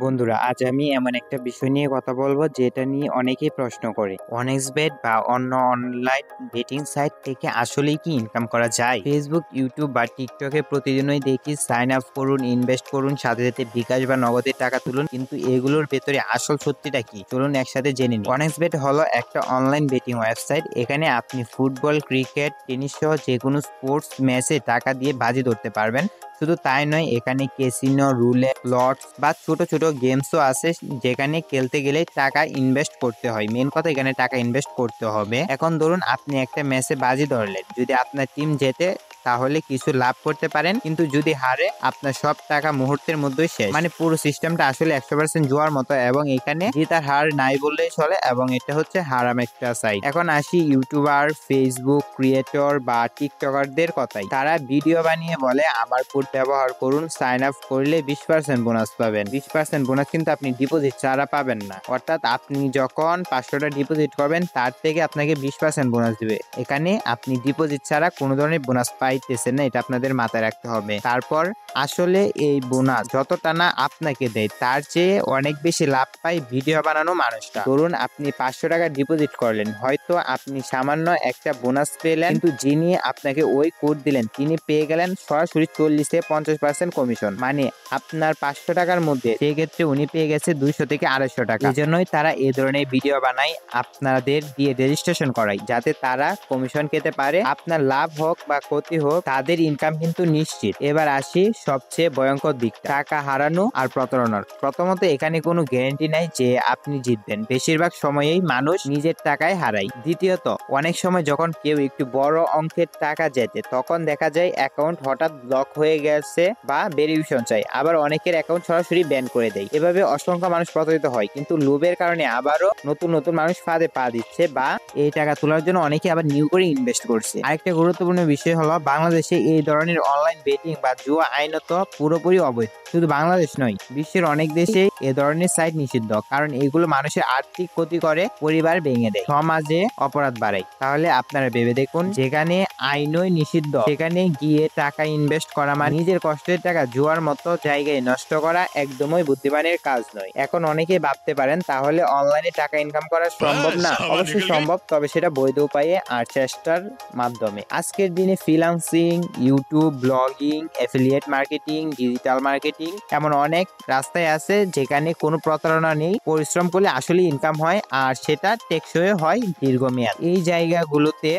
বন্ধুরা, আজ আমি এমন একটা বিষয় নিয়ে কথা বলবো যেটা নিয়ে অনেকেই প্রশ্ন করে। অনেক্সবেট বা অন্য অনলাইন বেটিং সাইট থেকে আসলেই কি ইনকাম করা যায়? ফেসবুক, ইউটিউব বা টিকটকে প্রতিদিনই দেখি সাইন আপ করুন, ইনভেস্ট করুন, সাথে সাথে বিকাশ বা নগদের টাকা তুলুন। কিন্তু এগুলোর ভেতরে আসল সত্যিটা কি? চলুন একসাথে জেনে নিই। অনেক্সবেট হলো একটা অনলাইন বেটিং ওয়েবসাইট। এখানে আপনি ফুটবল, ক্রিকেট, টেনিস সহ যে কোনো স্পোর্টস ম্যাচে টাকা দিয়ে বাজি ধরতে পারবেন। শুধু তাই নয়, এখানে ক্যাসিনো, রুলেট, স্লটস বা ছোট ছোট গেমসও আছে যেখানে খেলতে গেলে টাকা ইনভেস্ট করতে হয়। মেন কথা, এখানে টাকা ইনভেস্ট করতে হবে। এখন ধরুন আপনি একটা ম্যাচে বাজি ধরলেন, যদি আপনার টিম জেতে তাহলে কিছু লাভ করতে পারেন, কিন্তু যদি হারে আপনার সব টাকা মুহূর্তের মধ্যেই শেষ। মানে পুরো সিস্টেমটা আসলে 100% জুয়ার মতো, এবং এখানে জিতার হার নাই বললেই চলে, এবং এটা হচ্ছে হারাম একটা সাইট। এখন আসি ইউটিউবার, ফেসবুক ক্রিয়েটর বা টিকটকারদের কথাই। তারা ভিডিও বানিয়ে বলে আমার কোড ব্যবহার করুন, সাইন আপ করলে 20% বোনাস পাবেন। 20% বোনাস কিন্তু আপনি ডিপোজিট ছাড়া পাবেন না। অর্থাৎ আপনি যখন 500 টাকা ডিপোজিট করবেন তার থেকে আপনাকে 20% বোনাস দিবে। এখানে আপনি ডিপোজিট ছাড়া কোনো ধরনের বোনাস পাইতেছেন না, এটা আপনাদের মাথায় রাখতে হবে। তারপর আসলে এই বোনাস যতটা না আপনাকে দেয় তার চেয়ে অনেক বেশি লাভ পায় ভিডিও বানানো মানুষটা। ধরুন আপনি 500 টাকা ডিপোজিট করলেন, হয়তো আপনি সামান্য একটা বোনাস পেলেন, কিন্তু যিনি আপনাকে ওই কোড দিলেন তিনি পেয়ে গেলেন সরাসরি 40-50% কমিশন। মানে আপনার 500 টাকার মধ্যে সেক্ষেত্রে উনি পেয়ে গেছে 200 থেকে 250 টাকা। এই জন্যই তারা এই ধরনের ভিডিও বানায়, আপনাদের দিয়ে রেজিস্ট্রেশন করায়, যাতে তারা কমিশন পেতে পারে। আপনার লাভ হোক বা ক্ষতি হোক, তাদের ইনকাম কিন্তু নিশ্চিত। এবার আসি সবচেয়ে ভয়ঙ্কর দিক, টাকা হারানো আর প্রতারণার। প্রথমত, এখানে কোনো গ্যারান্টি নাই যে আপনি জিতবেন। বেশিরভাগ সময়েই মানুষ নিজের টাকায় হারায়। দ্বিতীয়ত, অনেক সময় যখন কেউ একটু বড় অঙ্কের টাকা জেতে তখন দেখা যায় অ্যাকাউন্ট হঠাৎ ব্লক হয়ে গেছে বা ভেরিফিকেশন চাই। আবার অনেকের অ্যাকাউন্ট সরাসরি ব্যান করে দেয়। এভাবে অসংখ্য মানুষ প্রতারিত হয়, কিন্তু লোভের কারণে আবারও নতুন নতুন মানুষ ফাঁদে পা দিচ্ছে, বা এই টাকা তোলার জন্য অনেকে আবার নিউ করে ইনভেস্ট করছে। আরেকটা গুরুত্বপূর্ণ বিষয় হলো, বাংলাদেশে এই ধরনের অনলাইন বেটিং বা জুয়া আইনত পুরোপুরি অবৈধ। শুধু বাংলাদেশ নয়, বিশ্বের অনেক দেশে এ ধরনের সাইট নিষিদ্ধ, কারণ এগুলো মানুষের আর্থিক ক্ষতি করে, পরিবার ভেঙে দেয়, সমাজে অপরাধ বাড়ায়। তাহলে আপনারা ভেবে দেখুন, যেখানে আইনই নিষিদ্ধ সেখানে গিয়ে টাকা ইনভেস্ট করা মানে নিজের কষ্টের টাকা জুয়ার মতো জায়গায় নষ্ট করা একদমই বুদ্ধিমানের কাজ নয়। এখন অনেকেই ভাবতে পারেন, তাহলে অনলাইনে টাকা ইনকাম করা সম্ভব না? অবশ্যই সম্ভব, তবে সেটা বৈধ উপায়ে আর চেষ্টার মাধ্যমে। আজকের দিনে freelancing, YouTube, blogging, affiliate marketing, digital marketing, এমন অনেক রাস্তায় আছে যেখানে কোনো প্রতারণা নেই। পরিশ্রম করলে আসলে ইনকাম হয়, আর সেটা টেকসই হয় দীর্ঘমেয়াদ। এই জায়গাগুলোতে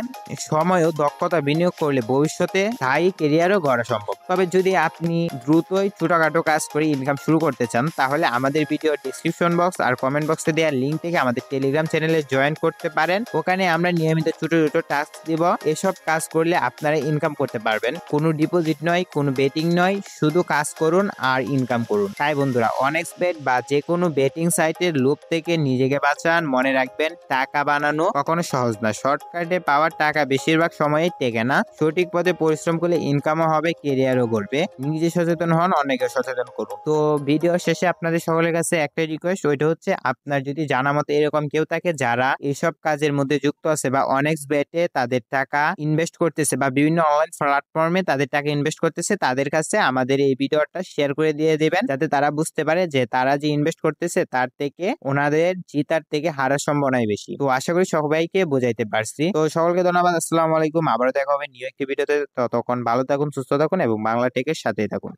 সময় ও দক্ষতা বিনিয়োগ করলে ভবিষ্যতে স্থায়ী ক্যারিয়ারও গড়া সম্ভব। তবে যদি আপনি দ্রুতই ছোটখাটো কাজ করে ইনকাম শুরু করতে চান, তাহলে আমাদের ভিডিও ডিসক্রিপশন বক্স আর কমেন্ট বক্সে দেওয়া লিঙ্ক থেকে আমাদের টেলিগ্রাম চ্যানেলে জয়েন করতে পারেন। ওখানে আমরা নিয়মিত ছোট ছোট টাস্ক দিব। এসব কাজ করলে আপনারা ইনকাম করতে পারবেন। কোনো ডিপোজিট নয়, কোনো বেটিং নয়, শুধু কাজ করুন আর ইনকাম করুন। তাই বন্ধুরা, অনেক্সবেট বা যে কোনো বেটিং সাইটের লোভ থেকে নিজেকে বাঁচান। মনে রাখবেন, টাকা বানানো কখনো সহজ না। শর্টকাটে পাওয়ার টাকা বেশিরভাগ সময়ই টেকে না। সঠিক পথে পরিশ্রম করলে ইনকামও হবে, ক্যারিয়ারও গড়বে। নিজে সচেতন হন, অনেকে সচেতন করুন। তো ভিডিও শেষে আপনাদের সকলের কাছে একটাই রিকোয়েস্ট, ওইটা হচ্ছে আপনার যদি জানা মতো এরকম কেউ থাকে যারা এইসব কাজের মধ্যে যুক্ত আছে বা অনেক্সবেটে তাদের টাকা ইনভেস্ট করতেছে বা বিভিন্ন অনলাইন প্ল্যাটফর্মে তাদের টাকা ইনভেস্ট করতেছে, তাদের কাছে আমাদের এই ভিডিওটা শেয়ার করে দিয়ে দিবেন, যাতে তারা বুঝতে পারে যে তারা যে ইনভেস্ট করতেছে তার থেকে ওনাদের জিতার থেকে হারার সম্ভাবনাই বেশি। তো আশা করি সবাইকে বোঝাইতে পারছি। তো সকলকে ধন্যবাদ। আসসালামু আলাইকুম। আবারও দেখা হবে নিউ একটি ভিডিওতে। ততক্ষণ ভালো থাকুন, সুস্থ থাকুন এবং বাংলা টেকের সাথেই থাকুন।